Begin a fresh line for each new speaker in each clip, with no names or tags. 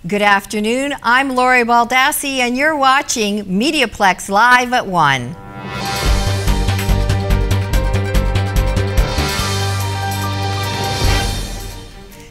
Good afternoon, I'm Laurie Baldassi and you're watching MediaPlex Live at 1.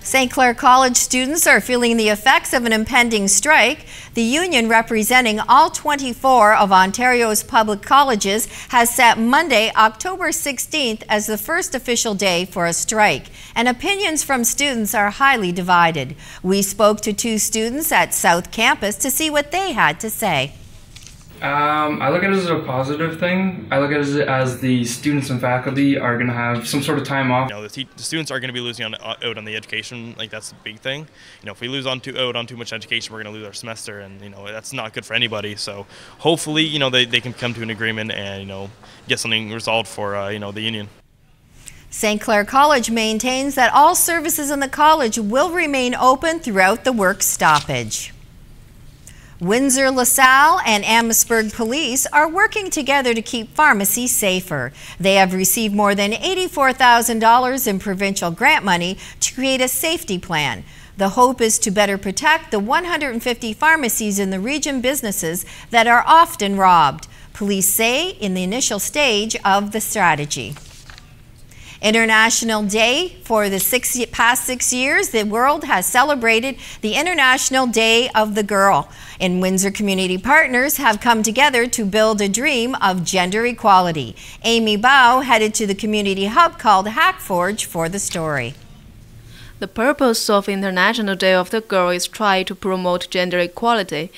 St. Clair College students are feeling the effects of an impending strike. The union representing all 24 of Ontario's public colleges has set Monday, October 16th as the first official day for a strike, and opinions from students are highly divided. We spoke to two students at South Campus to see what they had to say.
I look at it as a positive thing. I look at it as the students and faculty are going to have some sort of time off.
You know, the students are going to be losing out on the education. Like, that's the big thing. You know, if we lose out on too much education, we're going to lose our semester, and you know that's not good for anybody. So hopefully, you know, they can come to an agreement and you know get something resolved for you know the union.
St. Clair College maintains that all services in the college will remain open throughout the work stoppage. Windsor, LaSalle, and Amherstburg police are working together to keep pharmacies safer. They have received more than $84,000 in provincial grant money to create a safety plan. The hope is to better protect the 150 pharmacies in the region businesses that are often robbed, police say in the initial stage of the strategy. International Day. For the past 6 years, the world has celebrated the International Day of the Girl. And Windsor Community Partners have come together to build a dream of gender equality. Amy Bao headed to the community hub called Hackforge for the story.
The purpose of International Day of the Girl is try to promote gender equality.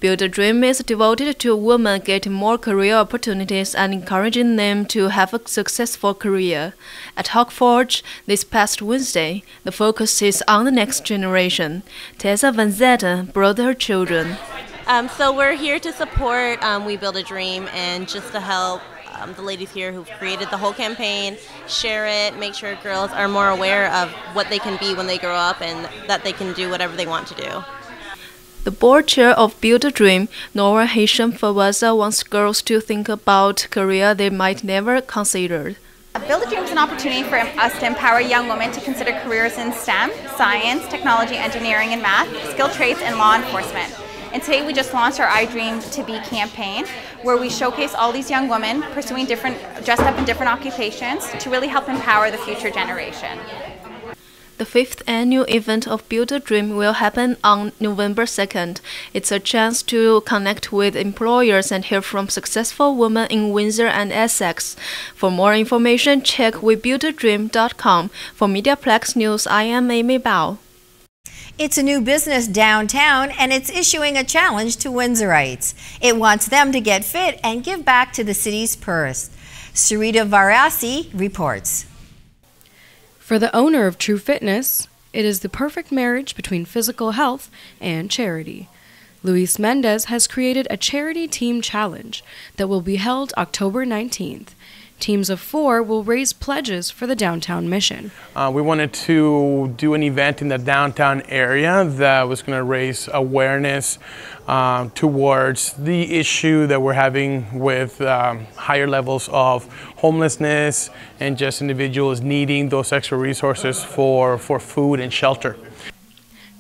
Build a Dream is devoted to women getting more career opportunities and encouraging them to have a successful career. At Hackforge this past Wednesday, the focus is on the next generation. Tessa Vanzetta brought her children.
So we're here to support We Build a Dream and just to help the ladies here who've created the whole campaign, share it, make sure girls are more aware of what they can be when they grow up and that they can do whatever they want to do.
The board chair of Build a Dream, Laurie Harrison, wants girls to think about career they might never consider.
Build a Dream is an opportunity for us to empower young women to consider careers in STEM, science, technology, engineering, and math, skilled trades, and law enforcement. And today we just launched our I Dream to Be campaign, where we showcase all these young women pursuing dressed up in different occupations to really help empower the future generation.
The 5th annual event of Build a Dream will happen on November 2nd. It's a chance to connect with employers and hear from successful women in Windsor and Essex. For more information, check webuildadream.com. For MediaPlex News, I am Amy Bao.
It's a new business downtown, and it's issuing a challenge to Windsorites. It wants them to get fit and give back to the city's purse. Sarita Varasi reports.
For the owner of True Fitness, it is the perfect marriage between physical health and charity. Luis Mendez has created a charity team challenge that will be held October 19th. Teams of 4 will raise pledges for the downtown mission.
We wanted to do an event in the downtown area that was going to raise awareness towards the issue that we're having with higher levels of homelessness and just individuals needing those extra resources for food and shelter.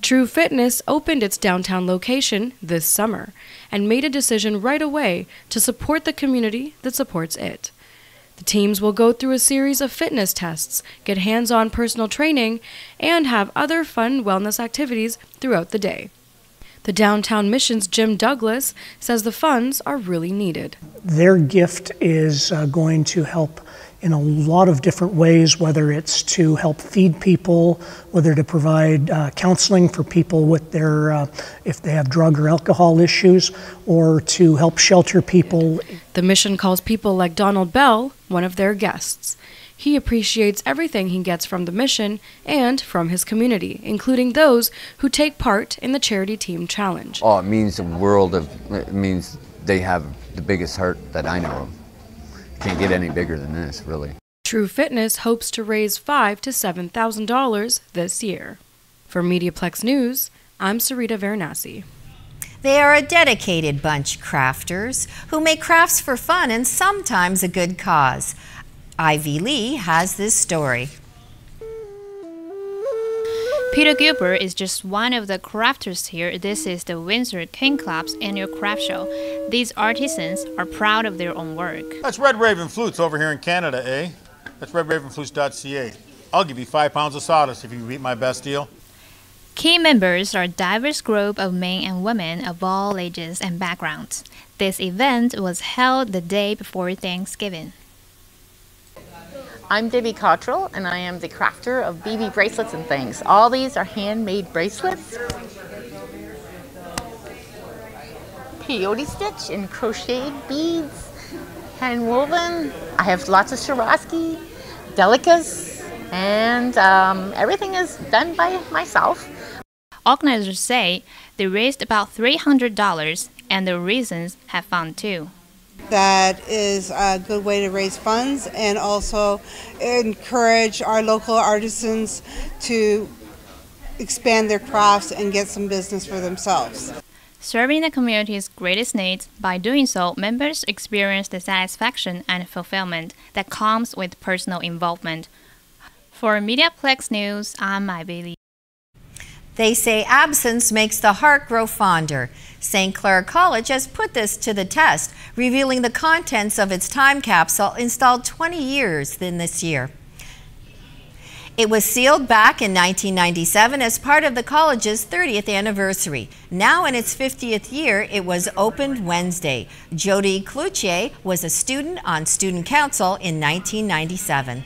True Fitness opened its downtown location this summer and made a decision right away to support the community that supports it. The teams will go through a series of fitness tests, get hands-on personal training, and have other fun wellness activities throughout the day. The Downtown Mission's Jim Douglas says the funds are really needed.
Their gift is going to help in a lot of different ways, whether it's to help feed people, whether to provide counseling for people with their, if they have drug or alcohol issues, or to help shelter people.
The mission calls people like Donald Bell one of their guests. He appreciates everything he gets from the mission and from his community, including those who take part in the Charity Team Challenge.
Oh, it means the world of, it means they have the biggest heart that I know of. Can't get any bigger than this, really.
True Fitness hopes to raise $5,000 to $7,000 this year. For MediaPlex News, I'm Sarita Varanasi.
They are a dedicated bunch, crafters, who make crafts for fun and sometimes a good cause. Ivy Lee has this story.
Peter Gilbert is just one of the crafters here. This is the Windsor King Club's annual craft show. These artisans are proud of their own work.
That's Red Raven Flutes over here in Canada, eh? That's redravenflutes.ca. I'll give you 5 pounds of sawdust if you beat my best deal.
Key members are a diverse group of men and women of all ages and backgrounds. This event was held the day before Thanksgiving.
I'm Debbie Cottrell, and I am the crafter of BB bracelets and things. All these are handmade bracelets. Peyote stitch and crocheted beads, hand woven. I have lots of Swarovski, delicas, and everything is done by myself.
Organizers say they raised about $300, and the reasons have fun too.
That is a good way to raise funds and also encourage our local artisans to expand their crafts and get some business for themselves.
Serving the community's greatest needs, by doing so, members experience the satisfaction and fulfillment that comes with personal involvement. For MediaPlex News, I'm Mai Bailey.
They say absence makes the heart grow fonder. St. Clair College has put this to the test, revealing the contents of its time capsule installed 20 years in this year. It was sealed back in 1997 as part of the college's 30th anniversary. Now in its 50th year, it was opened Wednesday. Jody Cloutier was a student on student council in 1997.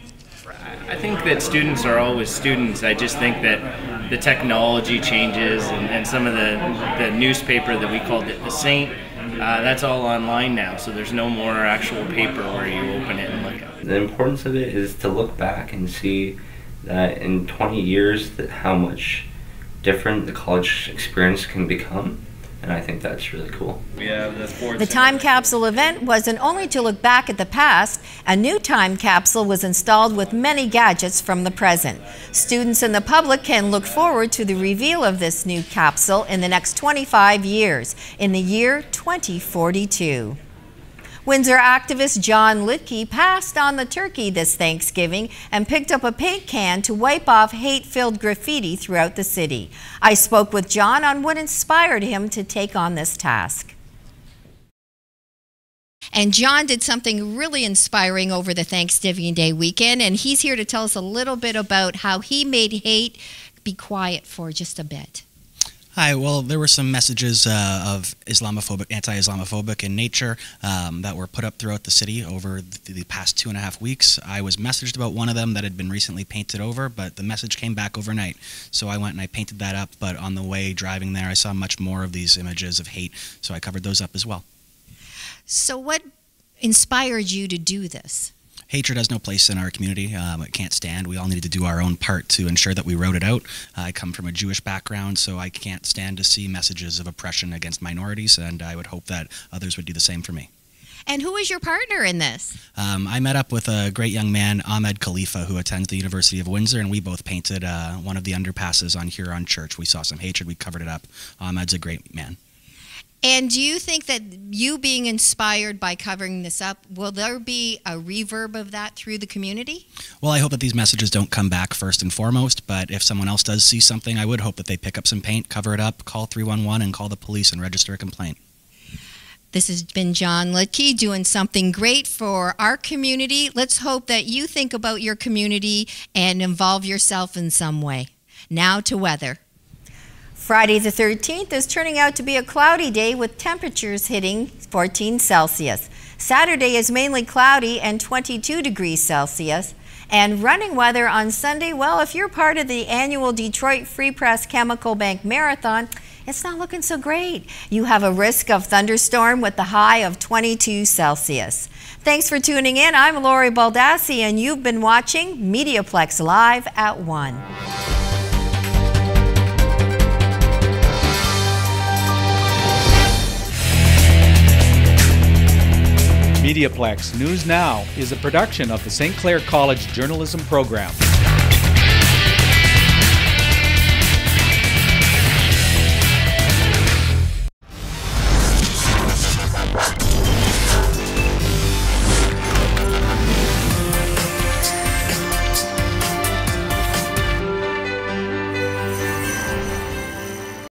I think that students are always students. I just think that the technology changes and some of the newspaper that we called it the Saint, that's all online now, so there's no more actual paper where you open it and look at it.
The importance of it is to look back and see that in 20 years how much different the college experience can become. And I think that's really cool.
We have
the time capsule event wasn't only to look back at the past. A new time capsule was installed with many gadgets from the present. Students and the public can look forward to the reveal of this new capsule in the next 25 years, in the year 2042. Windsor activist John Litke passed on the turkey this Thanksgiving and picked up a paint can to wipe off hate-filled graffiti throughout the city. I spoke with John on what inspired him to take on this task. And John did something really inspiring over the Thanksgiving Day weekend, and he's here to tell us a little bit about how he made hate be quiet for just a bit.
Hi, well, there were some messages of Islamophobic, anti-Islamophobic in nature that were put up throughout the city over the past 2.5 weeks. I was messaged about one of them that had been recently painted over, but the message came back overnight. So I went and I painted that up, but on the way driving there, I saw much more of these images of hate, so I covered those up as well.
So what inspired you to do this?
Hatred has no place in our community. It can't stand. We all need to do our own part to ensure that we wrote it out. I come from a Jewish background, so I can't stand to see messages of oppression against minorities, and I would hope that others would do the same for me.
And who is your partner in this?
I met up with a great young man, Ahmed Khalifa, who attends the University of Windsor, and we both painted one of the underpasses on Huron Church. We saw some hatred. We covered it up. Ahmed's a great man.
And do you think that you being inspired by covering this up, will there be a reverb of that through the community?
Well, I hope that these messages don't come back first and foremost, but if someone else does see something, I would hope that they pick up some paint, cover it up, call 311, and call the police and register a complaint.
This has been John Litke doing something great for our community. Let's hope that you think about your community and involve yourself in some way. Now to weather. Friday the 13th is turning out to be a cloudy day with temperatures hitting 14 Celsius. Saturday is mainly cloudy and 22 degrees Celsius. And running weather on Sunday, well, if you're part of the annual Detroit Free Press Chemical Bank Marathon, it's not looking so great. You have a risk of thunderstorm with the high of 22 Celsius. Thanks for tuning in. I'm Laurie Baldassi, and you've been watching MediaPlex Live at 1.
MediaPlex News Now is a production of the St. Clair College Journalism Program.